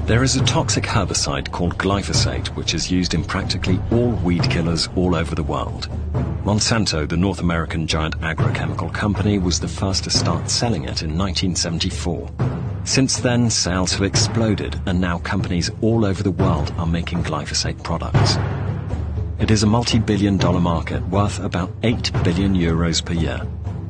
There is a toxic herbicide called glyphosate which is used in practically all weed killers all over the world. Monsanto, the North American giant agrochemical company, was the first to start selling it in 1974. Since then, sales have exploded, and now companies all over the world are making glyphosate products. It is a multi-billion-dollar market worth about 8 billion euros per year.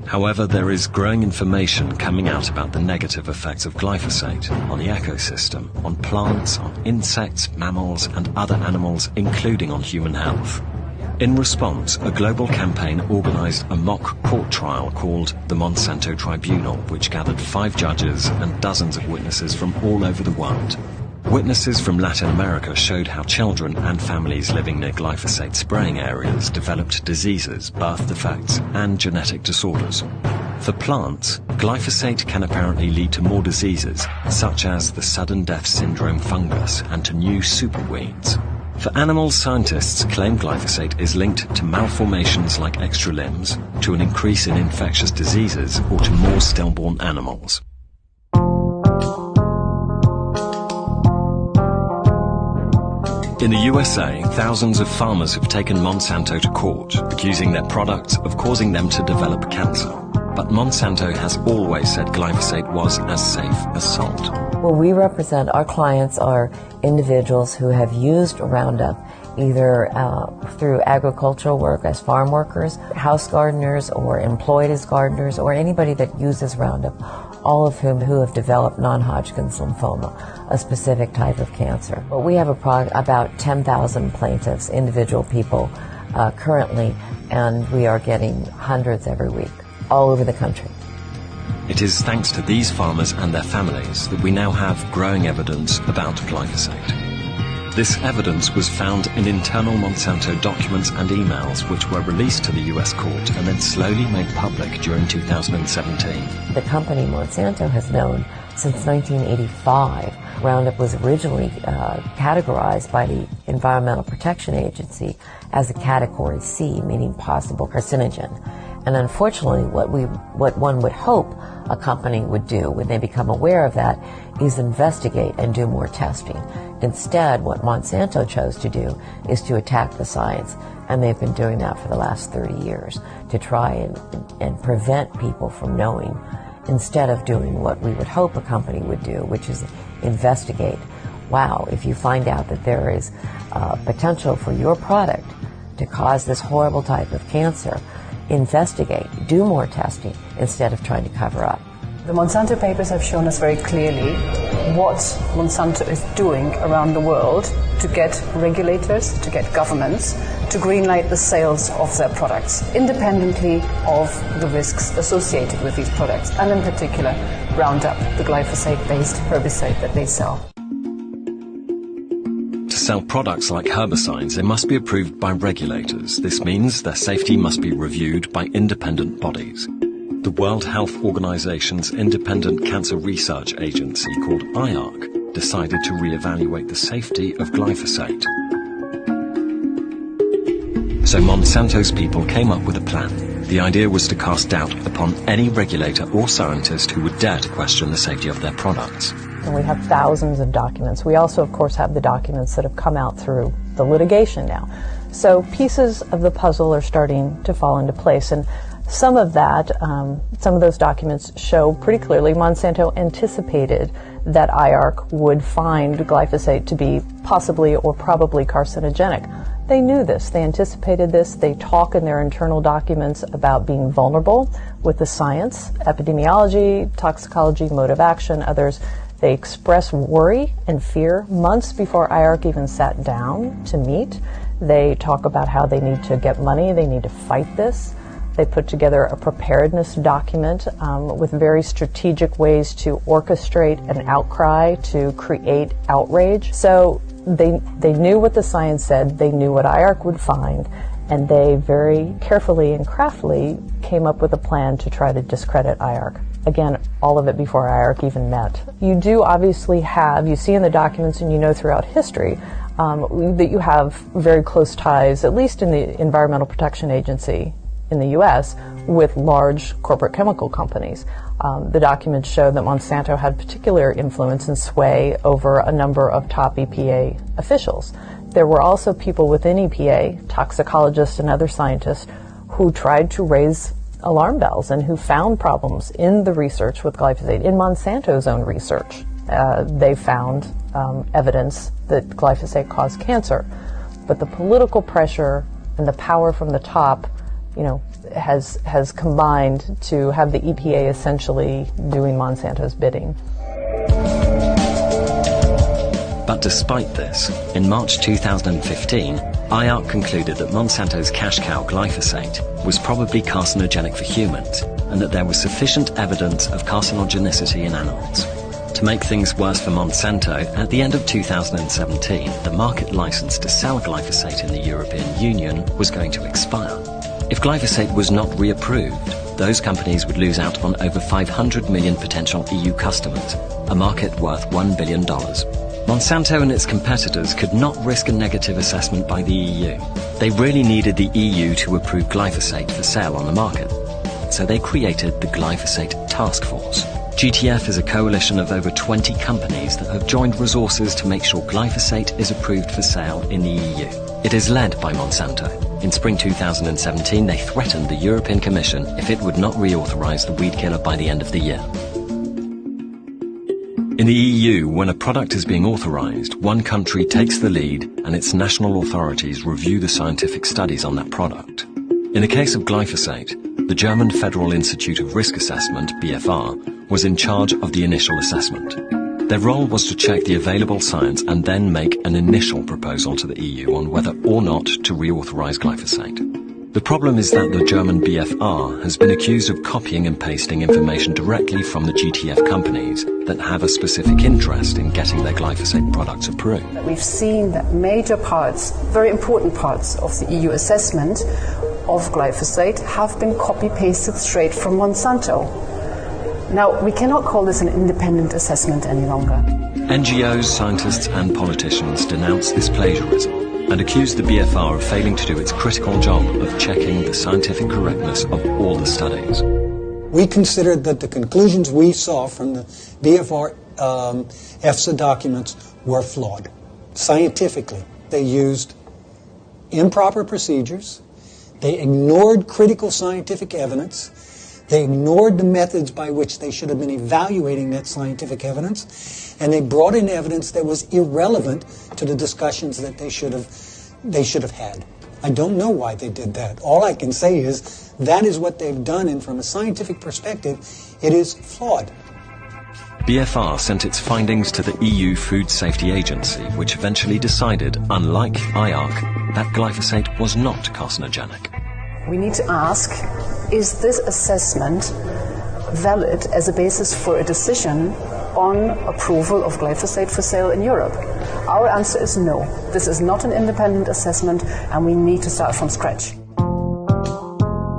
However, there is growing information coming out about the negative effects of glyphosate on the ecosystem, on plants, on insects, mammals, and other animals, including on human health. In response, a global campaign organized a mock court trial called the Monsanto Tribunal, which gathered 5 judges and dozens of witnesses from all over the world. Witnesses from Latin America showed how children and families living near glyphosate spraying areas developed diseases, birth defects, and genetic disorders. For plants, glyphosate can apparently lead to more diseases, such as the sudden death syndrome fungus and to new superweeds. For animals, scientists claim glyphosate is linked to malformations like extra limbs, to an increase in infectious diseases, or to more stillborn animals. In the USA, thousands of farmers have taken Monsanto to court, accusing their products of causing them to develop cancer. But Monsanto has always said glyphosate was as safe as salt. Well, we represent, our clients are individuals who have used Roundup either through agricultural work as farm workers, house gardeners, or employed as gardeners, or anybody that uses Roundup, all of whom who have developed non-Hodgkin's lymphoma, a specific type of cancer. But we have about 10,000 plaintiffs, individual people, currently, and we are getting hundreds every week, all over the country. It is thanks to these farmers and their families that we now have growing evidence about glyphosate. This evidence was found in internal Monsanto documents and emails which were released to the US court and then slowly made public during 2017. The company Monsanto has known since 1985. Roundup was originally categorized by the Environmental Protection Agency as a Category C, meaning possible carcinogen. And unfortunately, what one would hope a company would do when they become aware of that is investigate and do more testing. Instead, what Monsanto chose to do is to attack the science, and they've been doing that for the last 30 years to try and prevent people from knowing, instead of doing what we would hope a company would do, which is investigate. Wow, if you find out that there is potential for your product to cause this horrible type of cancer, investigate, do more testing instead of trying to cover up. The Monsanto papers have shown us very clearly what Monsanto is doing around the world to get regulators, to get governments to greenlight the sales of their products, independently of the risks associated with these products, and in particular Roundup, the glyphosate-based herbicide that they sell. To sell products like herbicides, they must be approved by regulators. This means their safety must be reviewed by independent bodies. The World Health Organization's independent cancer research agency called IARC decided to re-evaluate the safety of glyphosate. So Monsanto's people came up with a plan. The idea was to cast doubt upon any regulator or scientist who would dare to question the safety of their products. And we have thousands of documents. We also, of course, have the documents that have come out through the litigation now. So pieces of the puzzle are starting to fall into place. And some of that, some of those documents show pretty clearly Monsanto anticipated that IARC would find glyphosate to be possibly or probably carcinogenic. They knew this. They anticipated this. They talk in their internal documents about being vulnerable with the science, epidemiology, toxicology, mode of action, others. They express worry and fear months before IARC even sat down to meet. They talk about how they need to get money, they need to fight this. They put together a preparedness document with very strategic ways to orchestrate an outcry to create outrage. So they knew what the science said, they knew what IARC would find, and they very carefully and craftily came up with a plan to try to discredit IARC. Again, all of it before IARC even met. You do obviously have, you see in the documents and you know throughout history, that you have very close ties, at least in the Environmental Protection Agency, in the U.S. with large corporate chemical companies. The documents show that Monsanto had particular influence and sway over a number of top EPA officials. There were also people within EPA, toxicologists and other scientists, who tried to raise alarm bells and who found problems in the research with glyphosate. In Monsanto's own research, they found evidence that glyphosate caused cancer. But the political pressure and the power from the top, has combined to have the EPA essentially doing Monsanto's bidding. But despite this, in March 2015, IARC concluded that Monsanto's cash cow glyphosate was probably carcinogenic for humans, and that there was sufficient evidence of carcinogenicity in animals. To make things worse for Monsanto, at the end of 2017, the market license to sell glyphosate in the European Union was going to expire. If glyphosate was not reapproved, those companies would lose out on over 500 million potential EU customers, a market worth $1 billion. Monsanto and its competitors could not risk a negative assessment by the EU. They really needed the EU to approve glyphosate for sale on the market. So they created the Glyphosate Task Force. GTF is a coalition of over 20 companies that have joined resources to make sure glyphosate is approved for sale in the EU. It is led by Monsanto. In spring 2017, they threatened the European Commission if it would not reauthorize the weed killer by the end of the year. In the EU, when a product is being authorized, one country takes the lead and its national authorities review the scientific studies on that product. In the case of glyphosate, the German Federal Institute of Risk Assessment, BFR, was in charge of the initial assessment. Their role was to check the available science and then make an initial proposal to the EU on whether or not to reauthorize glyphosate. The problem is that the German BFR has been accused of copying and pasting information directly from the GTF companies that have a specific interest in getting their glyphosate products approved. We've seen that major parts, very important parts of the EU assessment of glyphosate have been copy-pasted straight from Monsanto. Now, we cannot call this an independent assessment any longer. NGOs, scientists and politicians denounce this plagiarism and accuse the BFR of failing to do its critical job of checking the scientific correctness of all the studies. We considered that the conclusions we saw from the BFR EFSA documents were flawed. Scientifically, they used improper procedures, they ignored critical scientific evidence, they ignored the methods by which they should have been evaluating that scientific evidence, and they brought in evidence that was irrelevant to the discussions that they should have had. I don't know why they did that. All I can say is that is what they've done, and from a scientific perspective, it is flawed. BFR sent its findings to the EU Food Safety Agency, which eventually decided, unlike IARC, that glyphosate was not carcinogenic. We need to ask, is this assessment valid as a basis for a decision on approval of glyphosate for sale in Europe? Our answer is no. This is not an independent assessment, and we need to start from scratch.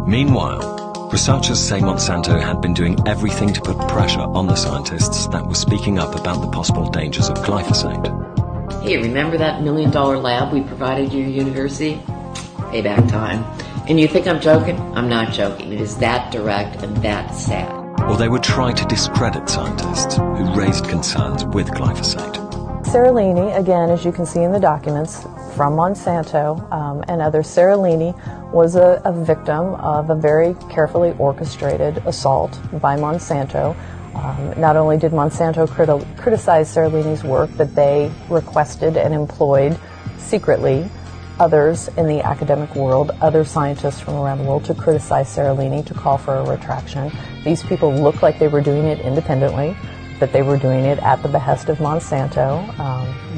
Meanwhile, researchers say Monsanto had been doing everything to put pressure on the scientists that were speaking up about the possible dangers of glyphosate. Hey, remember that $1 million lab we provided your university? Payback time. And you think I'm joking? I'm not joking. It is that direct and that sad. Or they would try to discredit scientists who raised concerns with glyphosate. Seralini, again, as you can see in the documents from Monsanto and others, Seralini was a victim of a very carefully orchestrated assault by Monsanto. Not only did Monsanto criticize Seralini's work, but they requested and employed secretly others in the academic world, other scientists from around the world, to criticize Seralini, to call for a retraction. These people looked like they were doing it independently, that they were doing it at the behest of Monsanto.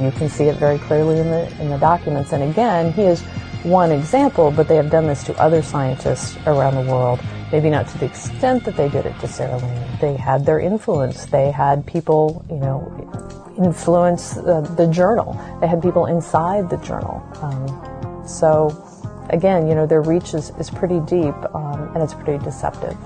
You can see it very clearly in the documents. And again, he is one example, but they have done this to other scientists around the world. Maybe not to the extent that they did it to Seralini. They had their influence. They had people, influence the journal. They had people inside the journal. So, again, their reach is pretty deep, and it's pretty deceptive.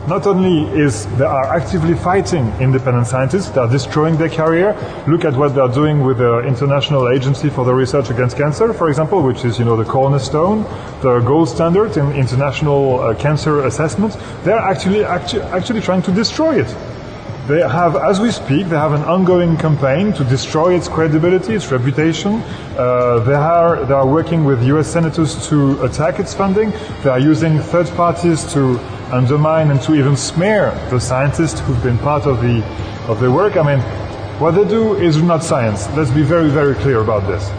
not only they are actively fighting independent scientists, they are destroying their career. Look at what they are doing with the International Agency for the Research Against Cancer, for example, which is, the cornerstone, the gold standard in international cancer assessments. They are actually trying to destroy it. They have, as we speak, they have an ongoing campaign to destroy its credibility, its reputation. They are working with US senators to attack its funding. They are using third parties to undermine and to even smear the scientists who've been part of the work. I mean, what they do is not science. Let's be very, very clear about this.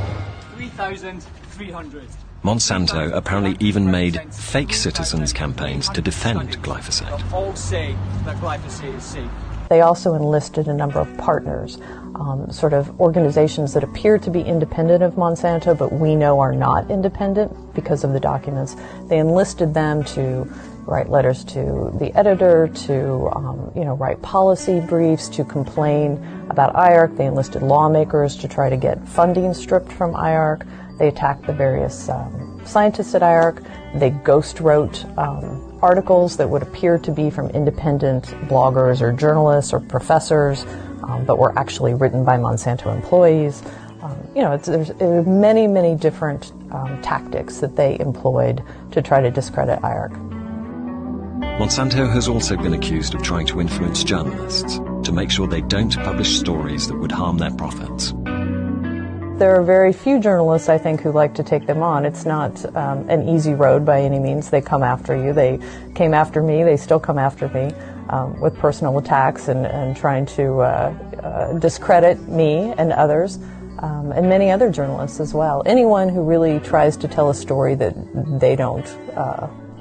3,300. Monsanto apparently even made fake citizens' campaigns to defend glyphosate. All say that glyphosate is safe. They also enlisted a number of partners, sort of organizations that appear to be independent of Monsanto, but we know are not independent because of the documents. They enlisted them to write letters to the editor, to write policy briefs, to complain about IARC. They enlisted lawmakers to try to get funding stripped from IARC. They attacked the various scientists at IARC. They ghost wrote articles that would appear to be from independent bloggers or journalists or professors, but were actually written by Monsanto employees. There's many, many different tactics that they employed to try to discredit IARC. Monsanto has also been accused of trying to influence journalists to make sure they don't publish stories that would harm their profits. There are very few journalists, I think, who like to take them on. It's not an easy road by any means. They come after you. They came after me. They still come after me with personal attacks and trying to discredit me and others, and many other journalists as well. Anyone who really tries to tell a story that they don't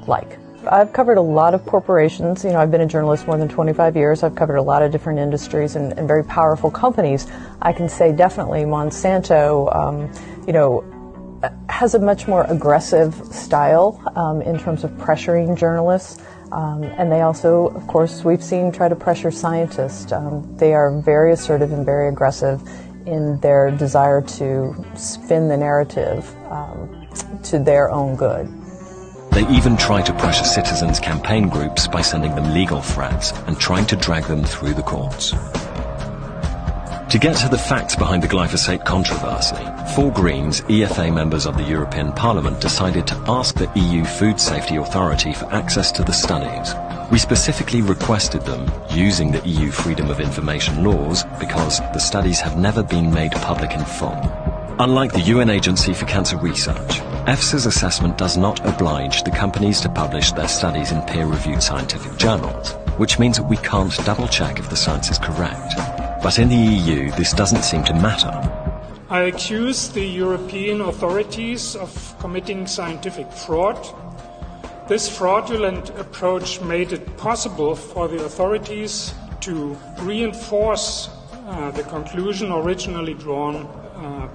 like. I've covered a lot of corporations. I've been a journalist more than 25 years. I've covered a lot of different industries and very powerful companies. I can say definitely Monsanto, has a much more aggressive style in terms of pressuring journalists. And they also, of course, we've seen try to pressure scientists. They are very assertive and very aggressive in their desire to spin the narrative to their own good. They even try to pressure citizens' campaign groups by sending them legal threats and trying to drag them through the courts. To get to the facts behind the glyphosate controversy, 4 Greens EFA members of the European Parliament decided to ask the EU Food Safety Authority for access to the studies. We specifically requested them, using the EU Freedom of Information laws, because the studies have never been made public in full. Unlike the UN Agency for Cancer Research, EFSA's assessment does not oblige the companies to publish their studies in peer-reviewed scientific journals, which means that we can't double-check if the science is correct. But in the EU, this doesn't seem to matter. I accuse the European authorities of committing scientific fraud. This fraudulent approach made it possible for the authorities to reinforce the conclusion originally drawn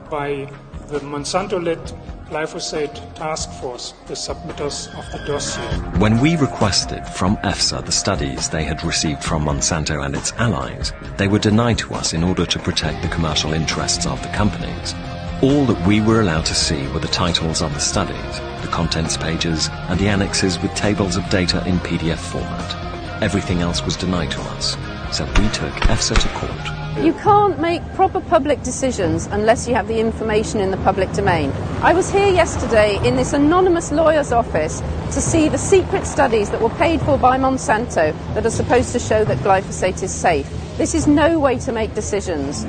by the Monsanto-led glyphosate task force, the submitters of the dossier. When we requested from EFSA the studies they had received from Monsanto and its allies, they were denied to us in order to protect the commercial interests of the companies. All that we were allowed to see were the titles of the studies, the contents pages, and the annexes with tables of data in PDF format. Everything else was denied to us, so we took EFSA to court. You can't make proper public decisions unless you have the information in the public domain. I was here yesterday in this anonymous lawyer's office to see the secret studies that were paid for by Monsanto that are supposed to show that glyphosate is safe. This is no way to make decisions.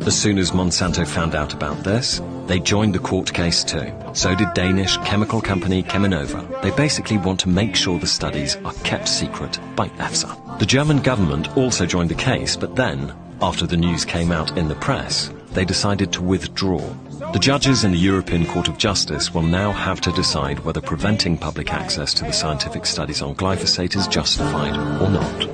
As soon as Monsanto found out about this, they joined the court case too. So did Danish chemical company Cheminova. They basically want to make sure the studies are kept secret by EFSA. The German government also joined the case, but then, after the news came out in the press, they decided to withdraw. The judges in the European Court of Justice will now have to decide whether preventing public access to the scientific studies on glyphosate is justified or not.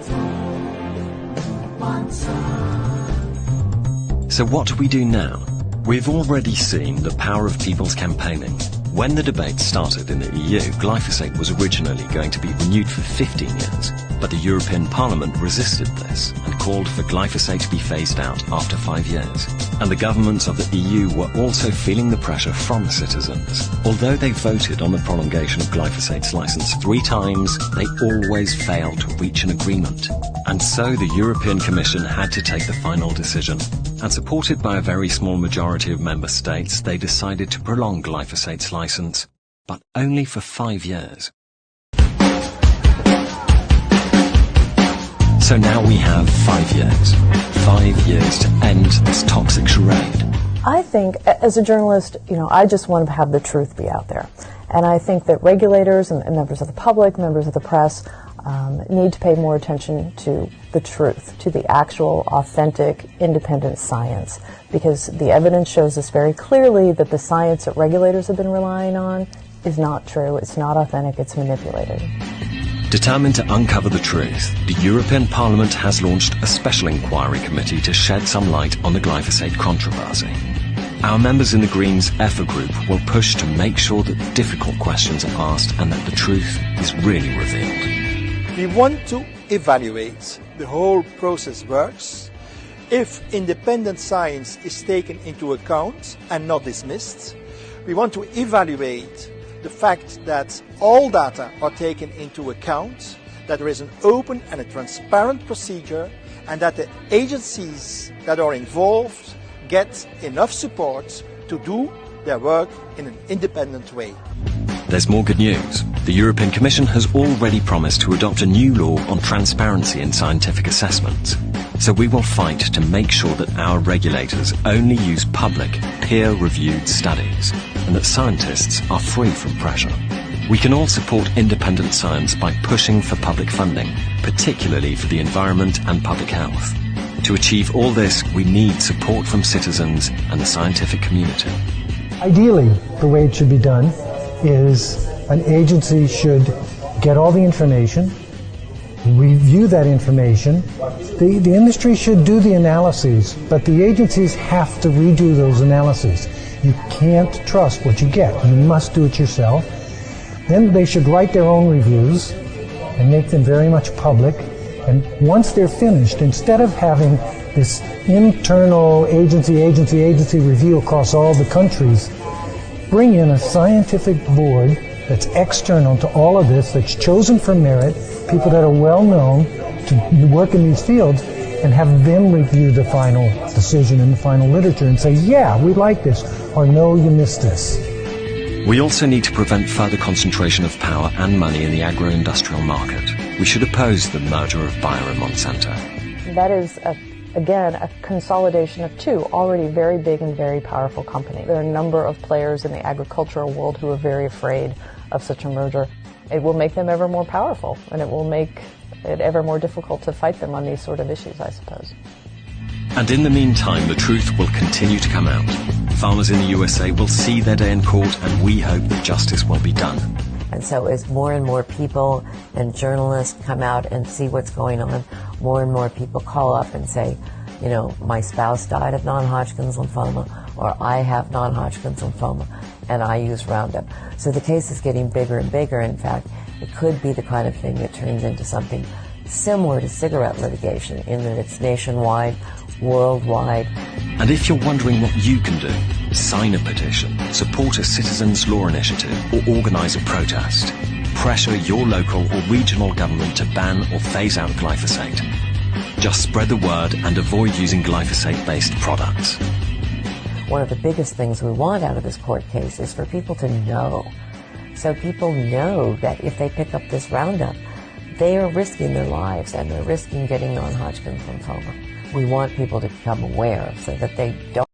So what do we do now? We've already seen the power of people's campaigning. When the debate started in the EU, glyphosate was originally going to be renewed for 15 years, but the European Parliament resisted this and called for glyphosate to be phased out after 5 years. And the governments of the EU were also feeling the pressure from the citizens. Although they voted on the prolongation of glyphosate's license 3 times, they always failed to reach an agreement. And so the European Commission had to take the final decision. And supported by a very small majority of member states, they decided to prolong glyphosate's license, but only for 5 years. So now we have 5 years. 5 years to end this toxic charade. I think, as a journalist, I just want to have the truth be out there. And I think that regulators and members of the public, members of the press, need to pay more attention to the truth, to the actual, authentic, independent science. Because the evidence shows us very clearly that the science that regulators have been relying on is not true, it's not authentic, it's manipulated. Determined to uncover the truth, the European Parliament has launched a special inquiry committee to shed some light on the glyphosate controversy. Our members in the Greens EFA group will push to make sure that difficult questions are asked and that the truth is really revealed. We want to evaluate the whole process works, if independent science is taken into account and not dismissed. We want to evaluate the fact that all data are taken into account, that there is an open and a transparent procedure, and that the agencies that are involved get enough support to do their work in an independent way. There's more good news. The European Commission has already promised to adopt a new law on transparency in scientific assessments. So we will fight to make sure that our regulators only use public, peer-reviewed studies, and that scientists are free from pressure. We can all support independent science by pushing for public funding, particularly for the environment and public health. To achieve all this, we need support from citizens and the scientific community. Ideally, the way it should be done is an agency should get all the information, review that information. The industry should do the analyses, but the agencies have to redo those analyses. You can't trust what you get. You must do it yourself. Then they should write their own reviews and make them very much public. And once they're finished, instead of having this internal agency review across all the countries, bring in a scientific board that's external to all of this, that's chosen for merit, people that are well known to work in these fields, and have them review the final decision and the final literature and say, yeah, we like this, or no, you missed this. We also need to prevent further concentration of power and money in the agro-industrial market. We should oppose the merger of Bayer and Monsanto. That is, again, a consolidation of 2 already very big and very powerful companies. There are a number of players in the agricultural world who are very afraid of such a merger. It will make them ever more powerful, and it will make it ever more difficult to fight them on these sort of issues, I suppose. And in the meantime, the truth will continue to come out. Farmers in the USA will see their day in court, and we hope that justice will be done. And so as more and more people and journalists come out and see what's going on, more and more people call up and say, my spouse died of non-Hodgkin's lymphoma, or I have non-Hodgkin's lymphoma, and I use Roundup. So the case is getting bigger and bigger. In fact, it could be the kind of thing that turns into something similar to cigarette litigation, in that it's nationwide, worldwide. And if you're wondering what you can do, sign a petition, support a citizens' law initiative, or organise a protest. Pressure your local or regional government to ban or phase out glyphosate. Just spread the word and avoid using glyphosate-based products. One of the biggest things we want out of this court case is for people to know. So people know that if they pick up this Roundup, they are risking their lives and they're risking getting non-Hodgkin's lymphoma. We want people to become aware so that they don't